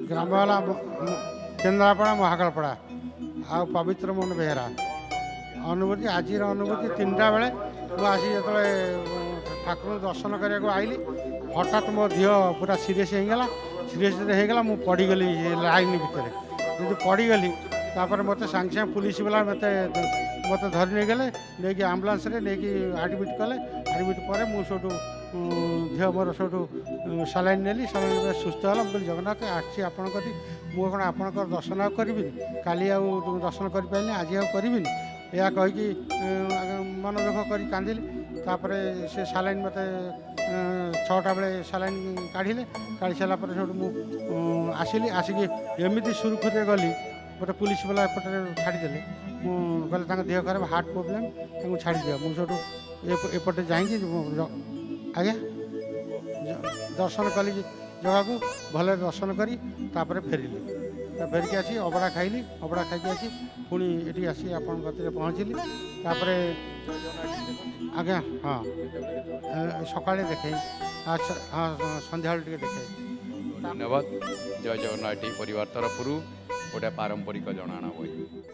ଗ୍ରାମବାଲା କେନ୍ଦ୍ରାପଡ଼ା ମହାକାଳପଡ଼ା ଆଉ ପବିତ୍ର ମୋହନ ବେହେରା। ଅନୁଭୂତି ଆଜିର ଅନୁଭୂତି 3ଟା ବେଳେ ମୁଁ ଆସି ଯେତେବେଳେ ଠାକୁରଙ୍କୁ ଦର୍ଶନ କରିବାକୁ ଆଇଲି ହଠାତ୍ ମୋ ଦେହ ପୁରା ସିରିୟସ୍ ହେଇଗଲା ମୁଁ ପଡ଼ିଗଲି ଲାଇନ୍ ଭିତରେ। ଯେମିତି ପଡ଼ିଗଲି ତାପରେ ମୋତେ ସାଙ୍ଗେ ସାଙ୍ଗେ ପୁଲିସ ବାଲା ମୋତେ ଧରି ନେଇଗଲେ, ନେଇକି ଆମ୍ବୁଲାନ୍ସରେ ନେଇକି ଆଡ଼ମିଟ୍ କଲେ। ଆଡ଼ମିଟ୍ ପରେ ମୁଁ ସେଇଠୁ ଦେହ ମୋର ସେଇଠୁ ସାଲାଇନ୍ ନେଲି, ସାଲାଇନ୍ ସୁସ୍ଥ ହେଲା। ମୁଁ କହିଲି ଜଗନ୍ନାଥ ଆସିଛି ଆପଣଙ୍କ କତିକି, ମୁଁ କ'ଣ ଆପଣଙ୍କର ଦର୍ଶନ ଆଉ କରିବିନି? କାଲି ଆଉ ଦର୍ଶନ କରିପାରିଲିନି, ଆଜି ଆଉ କରିବିନି। ଏହା କହିକି ମନ ଦୁଃଖ କରି କାନ୍ଦିଲି। ତାପରେ ସେ ସାଲାଇନ୍ ମୋତେ 6ଟା ବେଳେ ସାଲାଇନ୍ କାଢ଼ି ସାରିଲା ପରେ ସେଇଠୁ ମୁଁ ଆସିକି ଏମିତି ସୁରୁଖୁରୁରେ ଗଲି। ଗୋଟେ ପୁଲିସ ବାଲା ଏପଟରେ ଛାଡ଼ିଦେଲେ, ମୁଁ କହିଲେ ତାଙ୍କ ଦେହ ଖରାପ, ହାର୍ଟ ପ୍ରୋବ୍ଲେମ୍, ତାଙ୍କୁ ଛାଡ଼ିଦିଅ। ମୁଁ ସେଇଠୁ ଏପଟେ ଯାଇକି ଆଜ୍ଞା ଦର୍ଶନ କଲି ଜଗାକୁ, ଭଲରେ ଦର୍ଶନ କରି ତାପରେ ଫେରିଲି। ଫେରିକି ଆସି ଅବଢ଼ା ଖାଇଲି, ଅବଢ଼ା ଖାଇକି ଆସି ପୁଣି ଏଠି ଆସି ଆପଣଙ୍କ କତିରେ ପହଞ୍ଚିଲି। ତାପରେ ଆଜ୍ଞା ହଁ ସକାଳେ ଦେଖେଇ, ହଁ ସନ୍ଧ୍ୟାବେଳେ ଟିକେ ଦେଖେଇ। ଧନ୍ୟବାଦ। ଜୟ ଜଗନ୍ନାଥ ପରିବାର ତରଫରୁ ଗୋଟେ ପାରମ୍ପରିକ ଜଣାଣ ବହି।